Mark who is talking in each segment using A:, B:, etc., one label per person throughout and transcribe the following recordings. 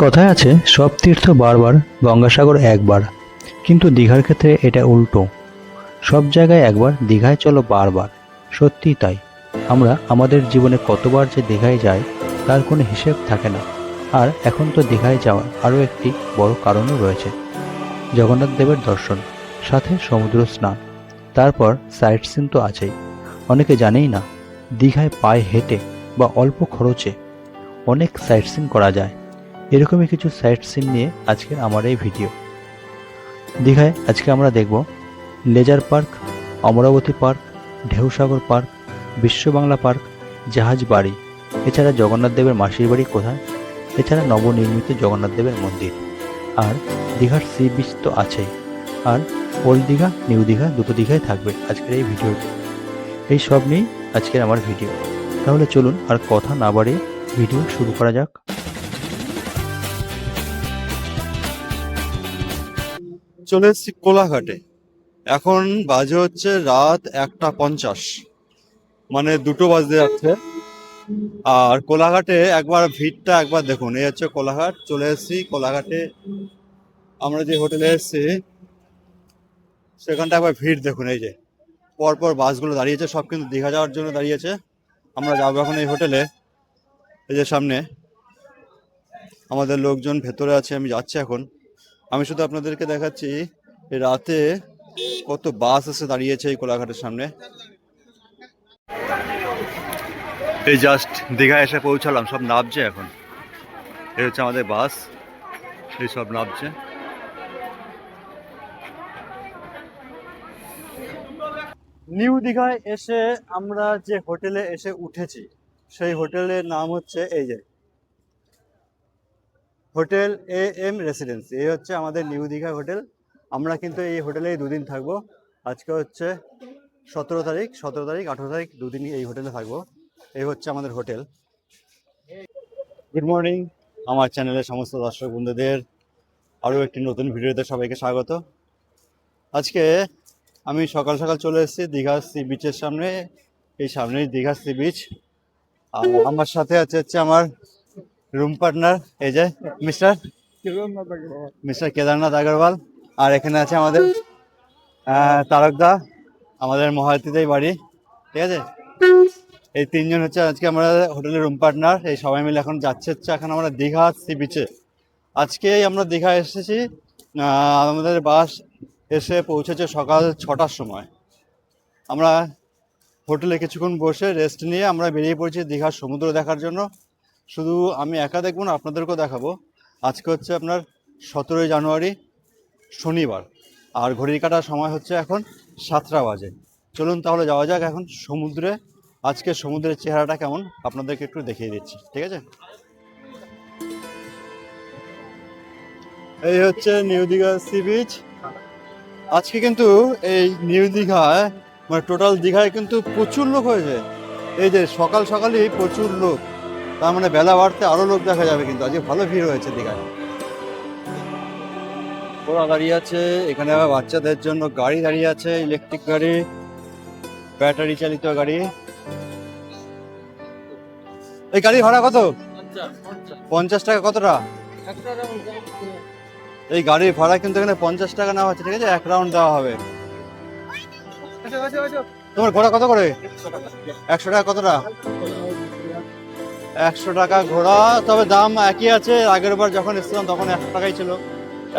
A: কথায় আছে সব তীর্থ বারবার গঙ্গাসাগর একবার, কিন্তু দীঘার ক্ষেত্রে এটা উল্টো। সব জায়গায় একবার, দীঘায় চলো বারবার। সত্যিই তাই। আমরা আমাদের জীবনে কতবার যে দীঘায় যাই তার কোনো হিসেব থাকে না। আর এখন তো দীঘায় যাওয়ার আরও একটি বড় কারণও রয়েছে, জগন্নাথ দেবের দর্শন, সাথে সমুদ্র স্নান, তারপর সাইট সিন তো আছেই। অনেকে জানেই না দীঘায় পায়ে হেঁটে বা অল্প খরচে অনেক সাইট সিন করা যায়। এরকমই কিছু সাইট সিন নিয়ে আজকের আমার এই ভিডিও। দীঘায় আজকে আমরা দেখব laser park, Amaravati park, ঢেউসাগর park, বিশ্ব বাংলা পার্ক, জাহাজ বাড়ি, এছাড়া জগন্নাথ দেবের মাসির বাড়ি কোথায়, এছাড়া নবনির্মিত জগন্নাথ দেবের মন্দির, আর দীঘার সি বিচ তো আছেই। আর ওল্ড দীঘা, নিউ দীঘা দুটো দীঘায় থাকবে আজকের এই ভিডিওটি। এই সব নিয়েই আজকের আমার ভিডিও। তাহলে চলুন আর কথা না বাড়িয়ে ভিডিও শুরু করা যাক।
B: চলে এসেছি কোলাঘাটে। এখন বাজে হচ্ছে রাত 1:50, মানে 2টো বাজতে যাচ্ছে। আর কোলাঘাটে একবার ভিড়টা একবার দেখুন। এই হচ্ছে কোলাঘাট, চলে এসেছি কোলাঘাটে। আমরা যে হোটেলে এসেছি সেখানটা একবার ভিড় দেখুন। এই যে পরপর বাসগুলো দাঁড়িয়েছে, সব কিন্তু দীঘা যাওয়ার জন্য দাঁড়িয়েছে। আমরা যাবো এখন এই হোটেলে। এই যে সামনে আমাদের লোকজন ভেতরে আছে, আমি যাচ্ছি এখন। আমি শুধু আপনাদেরকে দেখাচ্ছি এই রাতে কত বাস এসে দাঁড়িয়েছে এই কোলাঘাটের সামনে। এই জাস্ট দীঘা এসে পৌঁছালাম, সব নামছে এখন। এই হচ্ছে আমাদের বাস, এই সব নামছে। নিউ দীঘায় এসে আমরা যে হোটেলে এসে উঠেছি সেই হোটেলের নাম হচ্ছে এই যে হোটেল AM রেসিডেন্সি। এই হচ্ছে আমাদের নিউ দীঘা হোটেল। আমরা কিন্তু এই হোটেলেই দুদিন থাকবো। আজকে হচ্ছে 17 তারিখ, 18 তারিখ দুদিনই এই হোটেলে থাকবো। এই হচ্ছে আমাদের হোটেল। গুড মর্নিং আমার চ্যানেলের সমস্ত দর্শক বন্ধুদের আরও একটি নতুন ভিডিওতে সবাইকে স্বাগত। আজকে আমি সকাল সকাল চলে এসেছি দীঘা সি বিচের সামনে। এই সামনেই দীঘা সি বিচ। আর আমার সাথে হচ্ছে আমার রুম পার্টনার, এই যে মিস্টার কেদারনাথ আগরওয়াল। আর এখানে আছে আমাদের তারকদা, আমাদের মহাতিতেই বাড়ি, ঠিক আছে। এই তিনজন হচ্ছে আজকে আমরা হোটেলের রুম পার্টনার। এই সবাই মিলে এখন যাচ্ছে এখন আমরা দীঘা সি বিচে। আজকেই আমরা দীঘা এসেছি। আমাদের বাস এসে পৌঁছেছে সকাল 6টার সময়। আমরা হোটেলে কিছুক্ষণ বসে রেস্ট নিয়ে আমরা বেরিয়ে পড়েছি দীঘার সমুদ্র দেখার জন্য। শুধু আমি একা দেখবো না, আপনাদেরকেও দেখাবো। আজকে হচ্ছে আপনার 17 জানুয়ারি, শনিবার। আর ঘড়ির কাটার সময় হচ্ছে এখন 7টা বাজে। চলুন তাহলে যাওয়া যাক এখন সমুদ্রে। আজকে সমুদ্রের চেহারাটা কেমন আপনাদেরকে একটু দেখিয়ে দিচ্ছি, ঠিক আছে। এই হচ্ছে নিউ দীঘা সি বিচ। আজকে কিন্তু এই নিউ দীঘায় মানে টোটাল দীঘায় কিন্তু প্রচুর লোক হয়েছে। এই যে সকাল সকালই প্রচুর লোক, তার মানে বেলা বাড়তে আরো লোক দেখা যাবে। কিন্তু আজকে ভালো ভিড় হয়েছে দীঘায়। ওরা দাঁড়িয়ে আছে এখানে, আবার বাচ্চাদের জন্য গাড়ি দাঁড়িয়ে আছে, ইলেকট্রিক গাড়ি, ব্যাটারি চালিত গাড়ি। এই গাড়ি ভাড়া কত? 50 টাকা। কতটা? এই গাড়ির ভাড়া কিন্তু এখানে 50 টাকা নেওয়া হচ্ছে, ঠিক আছে। 1 রাউন্ড দেওয়া হবে। তোমার ঘোড়া কত করে? 100 টাকা। কতটা? 100 টাকা ঘোড়া। তবে দাম একই আছে, আগের বার যখন এসেছিলাম তখন 100 টাকাই ছিল,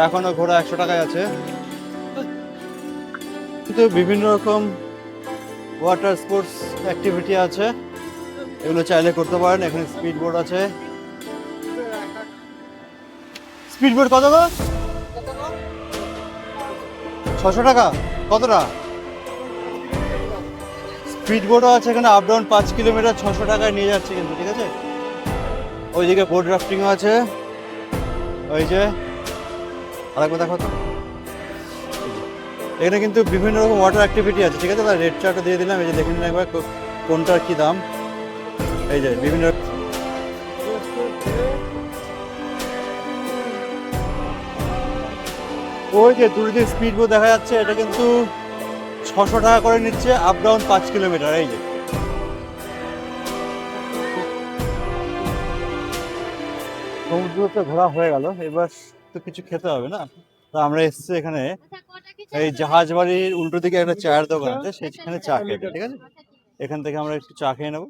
B: এখনো ঘোড়া 100 টাকায় আছে। কিন্তু বিভিন্ন রকম ওয়াটার স্পোর্টস অ্যাক্টিভিটি আছে, এগুলো চাইলে করতে পারেন। এখানে স্পিড বোট আছে। স্পিড বোট কত গো? 600 টাকা। কতটা? স্পিড বোটও আছে এখানে, আপ ডাউন 5 কিলোমিটার 600 টাকায় নিয়ে যাচ্ছে কিন্তু, ঠিক আছে। ওইদিকে বোট রাফটিংও আছে। ওই যে আরেকবার দেখো তো, এখানে কিন্তু বিভিন্ন রকম ওয়াটার অ্যাক্টিভিটি আছে, ঠিক আছে। তার রেট চার্টও দিয়ে দিলাম, এই যে দেখে নিন একবার কোনটার কি দাম। এই যে বিভিন্ন ওই যে দূরে যে স্পিড বোট দেখা যাচ্ছে, এটা কিন্তু 600 টাকা করে নিচ্ছে, আপ ডাউন 5 কিলোমিটার। এই যে সমুদ্রতে ঘোরা হয়ে গেল, এবার তো কিছু খেতে হবে না। তো আমরা এসেছি এখানে এই জাহাজ বাড়ির উল্টো দিকে একটা চায়ের দোকান আছে, সেখানে চা খেতে। ঠিক আছে, এখান থেকে আমরা একটু চা খেয়ে নেবো।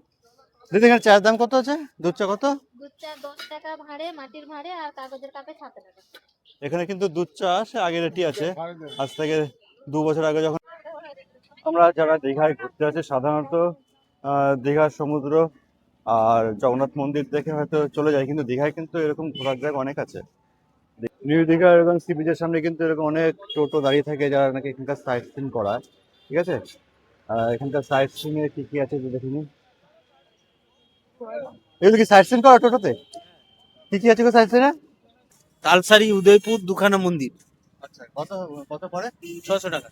B: দিদি এখানে চায়ের দাম কত আছে? দুধ চা কত?
C: দুধ চা 10 টাকা ভাড়ে, মাটির ভাড়ে, আর কাগজের কাপে 7 টাকা।
B: এখানে কিন্তু দুধ চা সে আগের রেটই আছে, আজ থেকে 2 বছর আগে যখন আমরা যারা দীঘায় ঘুরতে আসি সাধারণত দীঘার সমুদ্র আর জগন্নাথ মন্দির দেখে হয়তো চলে যায়, কিন্তু দীঘায় কিন্তু এরকম ঘোরার জায়গা অনেক আছে। নিউ দীঘা এরকম সি বিচের সামনে কিন্তু এরকম অনেক টোটো দাঁড়িয়ে থাকে যারা নাকি এখানকার সাইট সিন করায়। ঠিক আছে, এখানকার সাইট সিন এ কি কি আছে একটু দেখে নিন। এগুলো কি সাইট সিন করা টোটোতে? কি কি আছে গো সাইট সিনে?
D: তালসারি, উদয়পুর, দুখানা মন্দির।
B: আচ্ছা, কত কত পড়ে?
D: 600 টাকা।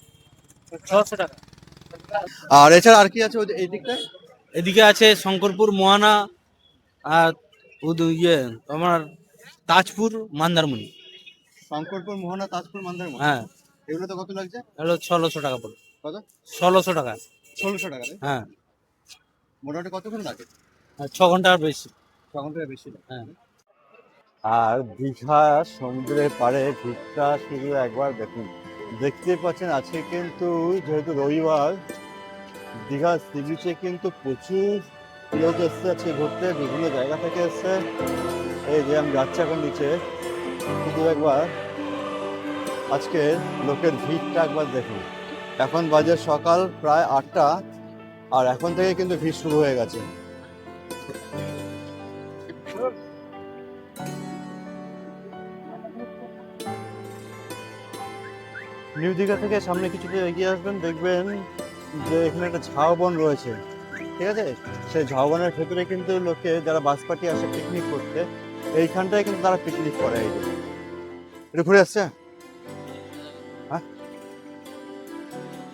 D: 600 টাকা।
B: আর এছাড়া আর কি আছে এই দিকটায়?
D: এদিকে আছে শঙ্করপুর, মোহানা, আর তোমার তাজপুর, মন্দারমণি।
B: শঙ্করপুর, মোহনা, তাজপুর, মন্দারমণি।
D: হ্যাঁ,
B: এগুলো তো কত লাগছে?
D: হলো 1600 টাকা পড়ে।
B: কত?
D: 1600 টাকা।
B: 1600 টাকা।
D: হ্যাঁ,
B: মোটামুটি কতক্ষণ লাগে?
D: 6 ঘন্টার বেশি।
B: তখন থেকে বেশি লাগে।
D: হ্যাঁ।
B: আর দীঘা সমুদ্রের পাড়ে ভিড়টা শুধু একবার দেখুন। দেখতেই পাচ্ছেন আজকে কিন্তু যেহেতু রবিবার, দীঘা সি বিচে কিন্তু প্রচুর লোক এসছে আজকে ঘুরতে, বিভিন্ন জায়গা থেকে এসছে। এই যে আমি যাচ্ছি এখন নিচে, শুধু একবার আজকে লোকের ভিড়টা একবার দেখুন। এখন বাজে সকাল প্রায় 8টা, আর এখন থেকে কিন্তু ভিড় শুরু হয়ে গেছে। নিউ দীঘা থেকে সামনে কিছুটা এগিয়ে আসবেন, দেখবেন যে এখানে একটা ঝাউবন রয়েছে। ঠিক আছে, সেই ঝাউবনের ভেতরে কিন্তু লোকে যারা বাস পার্টি আসে পিকনিক করতে, এইখানটায় কিন্তু তারা পিকনিক করে। এই যে এটা ঘুরে আসছে। হ্যাঁ,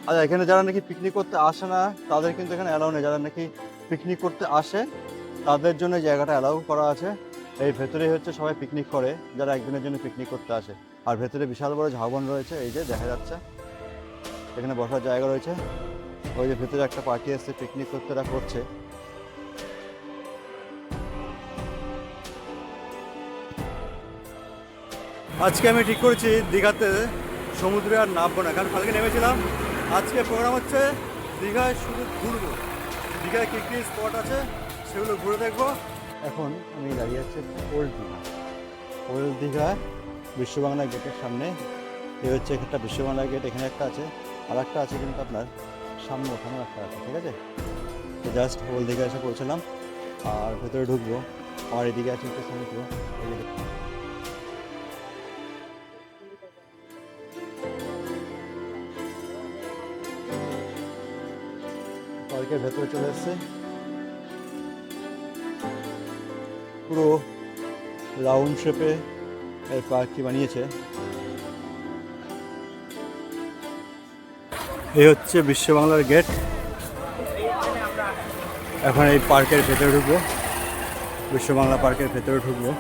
B: আচ্ছা, এখানে যারা নাকি পিকনিক করতে আসে না তাদের কিন্তু এখানে অ্যালাউ নেই। যারা নাকি পিকনিক করতে আসে তাদের জন্য জায়গাটা অ্যালাউ করা আছে। এই ভেতরে হচ্ছে সবাই পিকনিক করে যারা একদিনের জন্য পিকনিক করতে আসে। আর ভেতরে বিশাল বড় ঝাউবন রয়েছে, এই যে দেখা যাচ্ছে। এখানে বসার জায়গা রয়েছে। ওই যে ভেতরে একটা পার্টি এসছে পিকনিক করতে, এরা করছে। আজকে আমি ঠিক করেছি দীঘাতে সমুদ্রে আর নামবো না, কারণ কালকে নেমেছিলাম। আজকে প্রোগ্রাম হচ্ছে দীঘায় শুধু ঘুরবো। দীঘায় কী কী স্পট আছে সেগুলো ঘুরে দেখবো। এখন আমি দাঁড়িয়ে আছি ওল্ড দীঘা। ওল্ড দীঘা বিশ্ববাংলা গেটের সামনে। এই হচ্ছে একটা বিশ্ববাংলা গেট, এখানে একটা আছে, আর একটা আছে কিন্তু আপনার সামনে ওখানেও একটা আছে। ঠিক আছে, তো জাস্ট ওল্ড দীঘা এসে পৌঁছলাম, আর ভেতরে ঢুকবো। আমার এদিকে আছে একটা সমুদ্র। পার্কের ভেতরে চলে এসছে, পুরো রাউন্ড শেপে এই পার্কটি বানিয়েছে। এই হচ্ছে বিশ্ববাংলার গেট। এখন এই পার্কের ভেতরে ঢুকবো, বিশ্ববাংলা পার্কের ভেতরে ঢুকবো।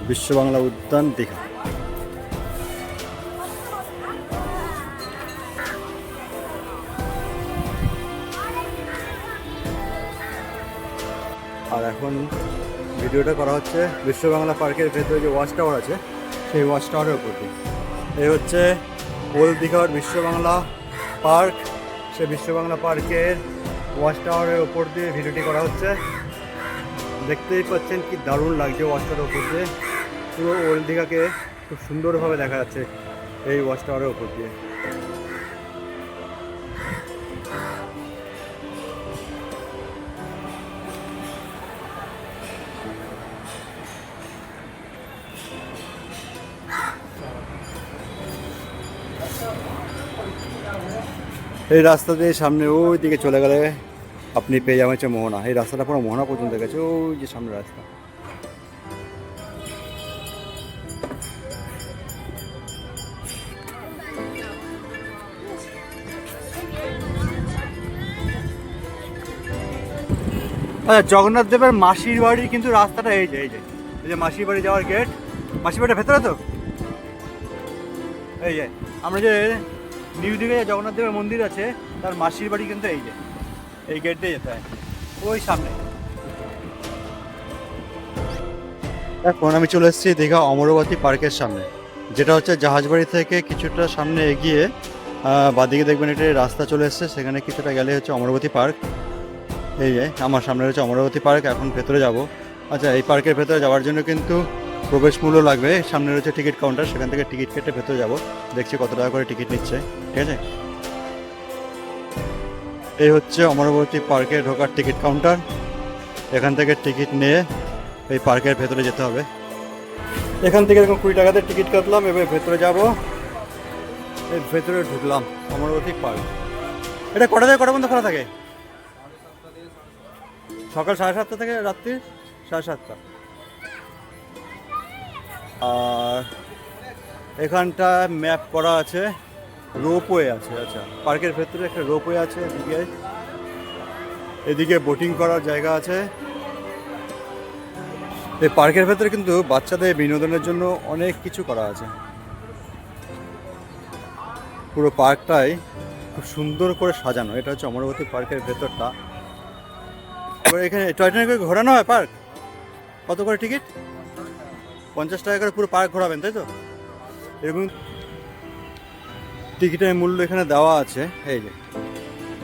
B: বিশ্ববাংলা উদ্যান দীঘা। আর এখন ভিডিওটা করা হচ্ছে বিশ্ববাংলা পার্কের ভেতরে যে ওয়াচ টাওয়ার আছে সেই ওয়াচ টাওয়ারের উপর দিয়ে। এই হচ্ছে ওল্ড দীঘার বিশ্ববাংলা পার্ক। সেই বিশ্ববাংলা পার্কের ওয়াচ টাওয়ারের ওপর দিয়ে ভিডিওটি করা হচ্ছে। দেখতেই পাচ্ছেন কি দারুণ লাগছে ওয়াচ টাওয়ারের ওপর দিয়ে। পুরো ওল্ড দীঘাকে খুব সুন্দরভাবে দেখা যাচ্ছে এই ওয়াচ টাওয়ারের ওপর দিয়ে। এই রাস্তা দিয়ে সামনে ওই দিকে চলে গেলে আপনি পেয়ে যাবেন হচ্ছে মোহনা। এই রাস্তাটা পুরো মোহনা পর্যন্ত গেছে, ওই যে সামনে রাস্তা। আচ্ছা, জগন্নাথ দেবের মাসির বাড়ি কিন্তু রাস্তাটা এই যে মাসির বাড়ি যাওয়ার গেট। মাসির বাড়িটা ভেতরে তো এই যে আমরা যে নিউ দীঘায় জগন্নাথ দেবের মন্দির আছে তার মাসির বাড়ি কিন্তু এই যে এই গেট দিয়ে যেতে হয়। ওই সামনে। এখন আমি চলে এসেছি দীঘা অমরাবতী পার্কের সামনে, যেটা হচ্ছে জাহাজবাড়ি থেকে কিছুটা সামনে এগিয়ে বাদিকে দেখবেন একটি রাস্তা চলে এসছে, সেখানে কিছুটা গেলে হচ্ছে অমরাবতী পার্ক। এই যে আমার সামনে হচ্ছে অমরাবতী পার্ক, এখন ভেতরে যাব। আচ্ছা, এই পার্কের ভেতরে যাওয়ার জন্য কিন্তু প্রবেশ মূল্য লাগবে। সামনে রয়েছে টিকিট কাউন্টার, সেখান থেকে টিকিট কেটে ভেতরে যাব। দেখছি কত টাকা করে টিকিট নিচ্ছে, ঠিক আছে। এই হচ্ছে অমরাবতী পার্কে ঢোকার টিকিট কাউন্টার। এখান থেকে টিকিট নিয়ে এই পার্কের ভেতরে যেতে হবে। এখান থেকে এরকম 20 টাকাতে টিকিট কাটলাম, এবার ভেতরে যাব। এই ভেতরে ঢুকলাম অমরাবতী পার্ক। এটা কটা থেকে কটা পর্যন্ত খোলা থাকে? সকাল 7:30 থেকে রাত্রি 7:30। আর এখানটা ম্যাপ করা আছে, রোপওয়ে আছে। আচ্ছা, পার্কের ভেতরে একটা রোপওয়ে আছে, এদিকে বোটিং করার জায়গা আছে। এই পার্কের ভেতরে কিন্তু বাচ্চাদের বিনোদনের জন্য অনেক কিছু করা আছে। পুরো পার্কটাই খুব সুন্দর করে সাজানো। এটা হচ্ছে অমরাবতী পার্কের ভেতরটা। এবার এখানে টয় ট্রেনে করে ঘোরানো হয় পার্ক। কত করে টিকিট? 50 টাকা করে পুরো পার্ক ঘোরাবেন, তাই তো? এরকম টিকিটের মূল্য এখানে দেওয়া আছে। এই যে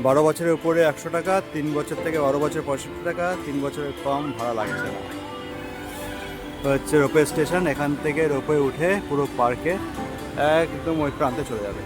B: 12 বছরের উপরে 100 টাকা, 3 বছর থেকে 12 বছর 65 টাকা, 3 বছরের কম ভাড়া লাগছে না। হচ্ছে রোপওয়ে স্টেশন, এখান থেকে রোপওয়ে উঠে পুরো পার্কে একদম ওই প্রান্তে চলে যাবে।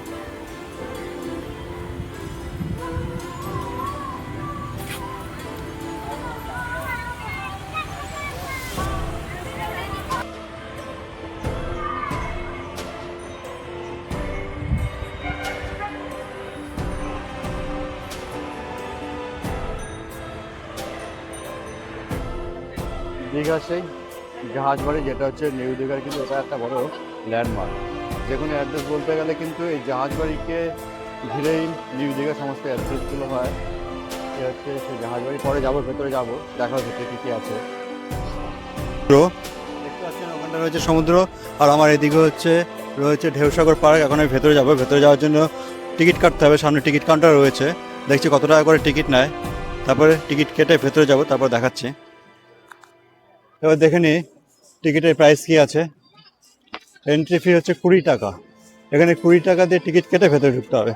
B: দীঘা সেই জাহাজবাড়ি, যেটা হচ্ছে নিউ দীঘার, কিন্তু এটা একটা বড় ল্যান্ডমার্ক। যে কোনো অ্যাড্রেস বলতে গেলে কিন্তু এই জাহাজবাড়িকে ঘিরেই নিউ দীঘা সমস্ত অ্যাড্রেসগুলো হয়। এ হচ্ছে সেই জাহাজবাড়ি। পরে যাবো, ভেতরে যাবো, দেখা ভেতরে কী কী আছে। দেখতে পাচ্ছেন ওখানটা রয়েছে সমুদ্র, আর আমার এদিকে রয়েছে ঢেউসাগর পার্ক। এখন আমি ভেতরে যাবো। ভেতরে যাওয়ার জন্য টিকিট কাটতে হবে, সামনে টিকিট কাউন্টার রয়েছে। দেখছি কত টাকা করে টিকিট নেয়, তারপরে টিকিট কেটে ভেতরে যাবো, তারপর দেখাচ্ছি। এবার দেখে নিই টিকিটের প্রাইস কি আছে। এন্ট্রি ফি হচ্ছে 20 টাকা। এখানে 20 টাকা দিয়ে টিকিট কেটে ভেতরে ঢুকতে হবে।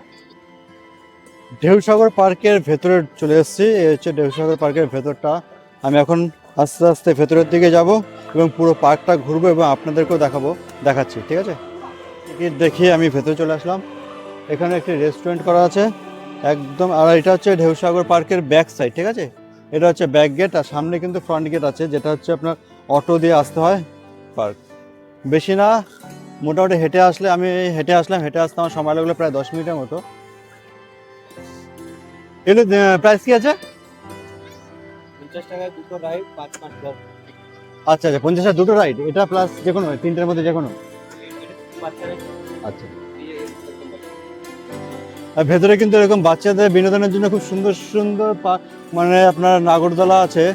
B: ঢেউসাগর পার্কের ভেতরে চলে এসেছি। এই হচ্ছে ঢেউসাগর পার্কের ভেতরটা। আমি এখন আস্তে আস্তে ভেতরের দিকে যাব এবং পুরো পার্কটা ঘুরবো এবং আপনাদেরকেও দেখাচ্ছি, ঠিক আছে। টিকিট দেখিয়ে আমি ভেতরে চলে আসলাম। এখানে একটি রেস্টুরেন্ট করা আছে একদম। আর এটা হচ্ছে ঢেউসাগর পার্কের ব্যাক সাইড, ঠিক আছে। এটা হচ্ছে ব্যাক গেট, আর সামনে কিন্তু ফ্রন্ট গেট আছে, যেটা হচ্ছে আপনার অটো দিয়ে আসতে হয় পার্ক। বেশি না, মোটামুটি হেঁটে আসলাম। হেঁটে আসতে আমার সময় লাগলো প্রায় 10 মিনিটের মতো। এগুলো প্রাইস কি আছে?
D: 50 টাকায় দুটো রাইড, 5 বল।
B: আচ্ছা আচ্ছা, 50 টাকা দুটো রাইড, এটা প্লাস যে কোনো তিনটের মধ্যে যে কোনো। আচ্ছা, আর ভেতরে কিন্তু এরকম বাচ্চাদের বিনোদনের জন্য খুব সুন্দর সুন্দর মানে আপনার নাগরদোলা আছে,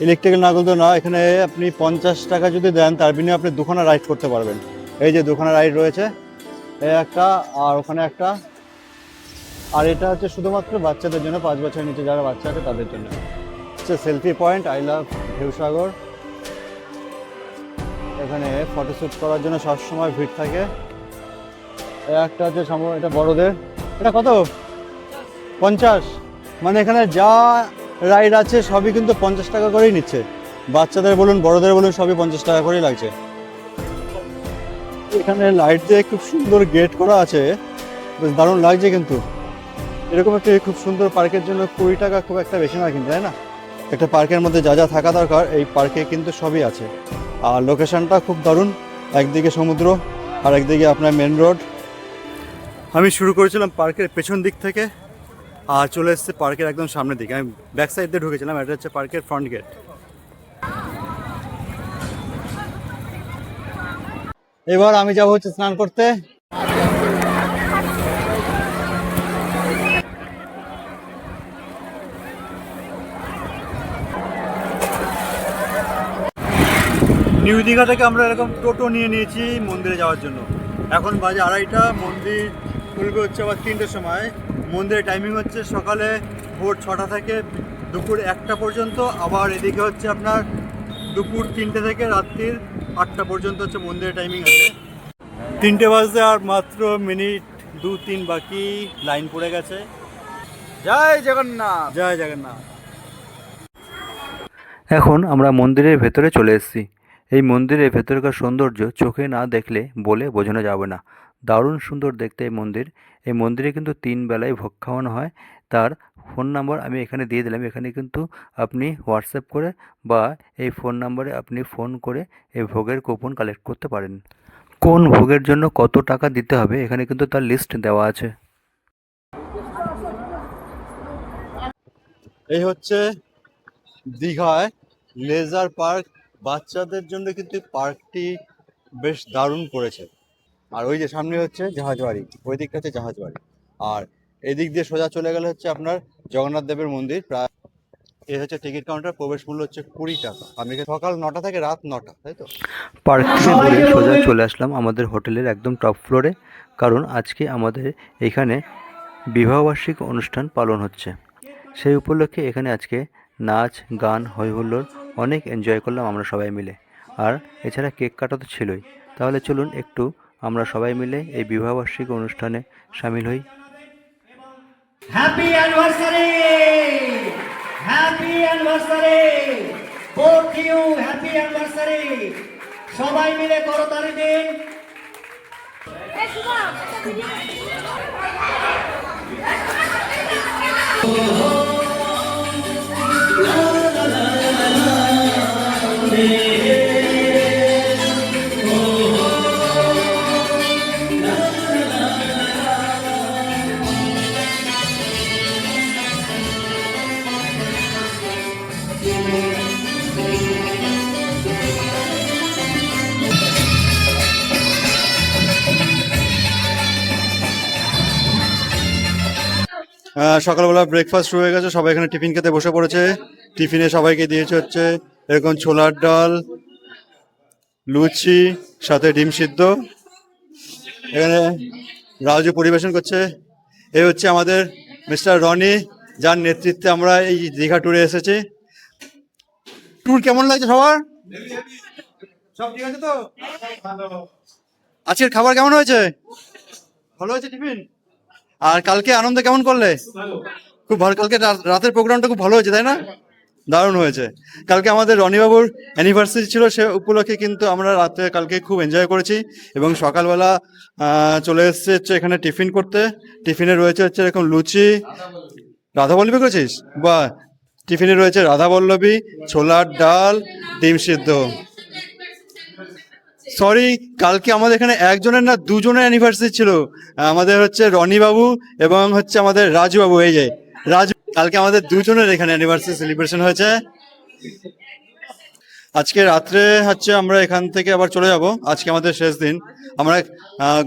B: ইলেকট্রিক্যাল নাগরদোলা। এখানে আপনি 50 টাকা যদি দেন, তার বিনিময়ে আপনি দুখানা রাইড করতে পারবেন। এই যে দুখানা রাইড রয়েছে, এই একটা আর ওখানে একটা। আর এটা হচ্ছে শুধুমাত্র বাচ্চাদের জন্য, 5 বছরের নিচে যারা বাচ্চা আছে তাদের জন্য। হচ্ছে সেলফি পয়েন্ট, আই লাভ ঢেউসাগর। এখানে ফটোশ্যুট করার জন্য সবসময় ভিড় থাকে। একটা হচ্ছে এটা বড়দের। এটা কত? 50। মানে এখানে যা রাইড আছে সবই কিন্তু 50 টাকা করেই নিচ্ছে। বাচ্চাদের বলুন, বড়দের বলুন, সবই 50 টাকা করেই লাগছে। এখানে লাইট দিয়ে খুব সুন্দর গেট করা আছে, বেশ দারুণ লাগছে। কিন্তু এরকম একটা খুব সুন্দর পার্কের জন্য 20 টাকা খুব একটা বেশি না কিন্তু, তাই না? একটা পার্কের মধ্যে যা যা থাকা দরকার এই পার্কে কিন্তু সবই আছে। আর লোকেশনটা খুব দারুণ, একদিকে সমুদ্র আর একদিকে আপনার মেন রোড। আমি শুরু করেছিলাম পার্কের পেছন দিক থেকে, আর চলে এসেছে পার্কের একদম সামনের দিকে। আমি ব্যাক সাইড দিয়ে ঢুকেছিলাম, এটা হচ্ছে পার্কের ফ্রন্ট গেট। এবার আমি যাবো হচ্ছে স্নান করতে। নিউ দীঘা থেকে আমরা এরকম টোটো নিয়ে নিয়েছি মন্দিরে যাওয়ার জন্য। এখন বাজে 2:30, মন্দির খুলবে হচ্ছে আবার 3টের সময়। মন্দিরের টাইমিং হচ্ছে সকালে ভোর 6টা থেকে দুপুর 1টা পর্যন্ত, আবার এদিকে হচ্ছে আপনার দুপুর 3টে থেকে রাত্রির 8টা পর্যন্ত হচ্ছে মন্দিরের টাইমিং আছে। 3টে বাজতে আর মাত্র মিনিট 2-3 বাকি, লাইন পড়ে গেছে।
D: জয় জগন্নাথ।
B: জয় জগন্নাথ।
A: এখন আমরা মন্দিরের ভেতরে চলে এসেছি। এই মন্দিরের ভেতরকার সৌন্দর্য চোখে না দেখলে বলে বোঝানো যাবে না। দারুণ সুন্দর দেখতে এই মন্দির। এই মন্দিরে কিন্তু 3 বেলায় ভোগ খাওয়ানো হয়। তার ফোন নাম্বার আমি এখানে দিয়ে দিলাম। এখানে কিন্তু আপনি হোয়াটসঅ্যাপ করে বা এই ফোন নাম্বারে আপনি ফোন করে এই ভোগের কুপন কালেক্ট করতে পারেন। কোন ভোগের জন্য কত টাকা দিতে হবে এখানে কিন্তু তার লিস্ট দেওয়া আছে।
B: এই হচ্ছে দীঘায় লেজার পার্ক। বাচ্চাদের জন্য কিন্তু পার্কটি বেশ দারুণ করেছে। আর ওই যে সামনে হচ্ছে জাহাজবাড়ি, ওই দিকটা হচ্ছে জাহাজবাড়ি। আর এদিক দিয়ে সোজা চলে গেলে হচ্ছে আপনার জগন্নাথ দেবের মন্দির। প্রায় এই হচ্ছে টিকিট কাউন্টার, প্রবেশ মূল্য হচ্ছে 20 টাকা। আমি সকাল 9টা থেকে রাত 9টা, তাই তো।
A: পার্ক থেকে ঘুরে সোজা চলে আসলাম আমাদের হোটেলের একদম টপ ফ্লোরে, কারণ আজকে আমাদের এখানে বিবাহবার্ষিকী অনুষ্ঠান পালন হচ্ছে। সেই উপলক্ষে এখানে আজকে নাচ গান হই হুল্লোড় অনেক এনজয় করলাম আমরা সবাই মিলে। আর এছাড়া কেক কাটা তো ছিলই। তাহলে চলুন একটু আমরা সবাই মিলে এই বিবাহবার্ষিকী অনুষ্ঠানে সামিল হই।
E: Happy anniversary, happy anniversary, both you happy anniversary. সবাই মিলে করতালি দিন।
B: সকালবেলা ব্রেকফাস্ট শুরু হয়ে গেছে, সবাই এখানে টিফিন খেতে বসে পড়েছে। টিফিনে সবাইকে দিয়েছে হচ্ছে এরকম ছোলার ডাল, লুচি, সাথে ডিম সিদ্ধ। এখানে রাজু পরিবেশন করছে। এই হচ্ছে আমাদের মিস্টার রনি, যার নেতৃত্বে আমরা এই দীঘা ট্যুরে এসেছি। ট্যুর কেমন লাগছে সবার? সব ঠিক আছে তো? আজকের খাবার কেমন হয়েছে? ভালো হয়েছে টিফিন? আর কালকে আনন্দ কেমন করলে? খুব ভালো। কালকে রাতের প্রোগ্রামটা খুব ভালো হয়েছে, তাই না? দারুণ হয়েছে। কালকে আমাদের রনিবাবুর অ্যানিভার্সারি ছিল, সে উপলক্ষে কিন্তু আমরা রাতে কালকে খুব এনজয় করেছি। এবং সকালবেলা চলে এসেছে হচ্ছে এখানে টিফিন করতে। টিফিনে রয়েছে হচ্ছে এরকম লুচি। রাধাবল্লভী করেছিস? বা টিফিনে রয়েছে রাধাবল্লভী, ছোলার ডাল, ডিম সিদ্ধ। সরি, কালকে আমাদের এখানে একজনের না দুজনের অ্যানিভার্সারি ছিল। আমাদের হচ্ছে রনি বাবু এবং হচ্ছে আমাদের রাজু বাবু। এই যে রাজু, কালকে আমাদের দুজনের এখানে অ্যানিভার্সারি সেলিব্রেশন হয়েছে। আজকে রাত্রে হচ্ছে আমরা এখান থেকে আবার চলে যাব। আজকে আমাদের শেষ দিন। আমরা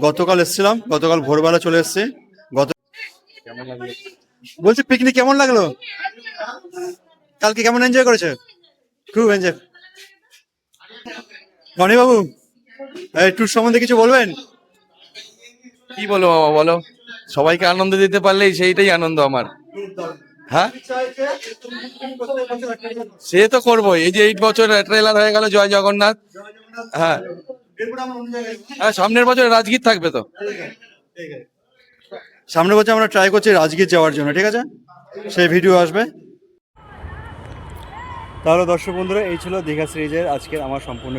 B: গতকাল এসেছিলাম, গতকাল ভোরবেলা চলে এসেছি। বলছি পিকনিক কেমন লাগলো? কালকে কেমন এনজয় করেছে? খুব এনজয়। রনি বাবু, এই ট্যুর সম্বন্ধে কিছু বলবেন?
F: কি বলবো মামা, বলো। সবাইকে আনন্দ দিতে পারলেই সেইটাই আনন্দ আমার। হ্যাঁ, সে তো করবোই। এই যে 8 বছর ট্রেলার হয়ে গেল জয় জগন্নাথ। হ্যাঁ হ্যাঁ, সামনের বছর রাজগীর থাকবে তো।
B: সামনের বছর আমরা ট্রাই করছি রাজগীর যাওয়ার জন্য, ঠিক আছে? সেই ভিডিও আসবে। তাহলে দর্শক বন্ধুরা, এই ছিল দীঘা সিরিজের আজকের আমার সম্পূর্ণ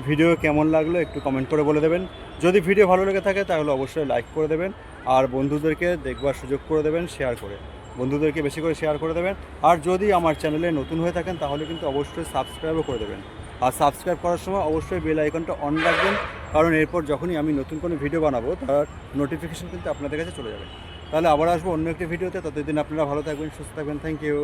B: ভিডিও কেমন লাগলো একটু কমেন্ট করে বলে দেবেন। যদি ভিডিও ভালো লেগে থাকে তাহলে অবশ্যই লাইক করে দেবেন, আর বন্ধুদেরকে দেখবার সুযোগ করে দেবেন শেয়ার করে। বন্ধুদেরকে বেশি করে শেয়ার করে দেবেন। আর যদি আমার চ্যানেলে নতুন হয়ে থাকেন তাহলে কিন্তু অবশ্যই সাবস্ক্রাইবও করে দেবেন। আর সাবস্ক্রাইব করার সময় অবশ্যই বেল আইকনটা অন রাখবেন, কারণ এরপর যখনই আমি নতুন কোনো ভিডিও বানাবো তার নোটিফিকেশন কিন্তু আপনাদের কাছে চলে যাবে। তাহলে আবার আসবো অন্য একটি ভিডিওতে। ততদিন আপনারা ভালো থাকবেন, সুস্থ থাকবেন। Thank you.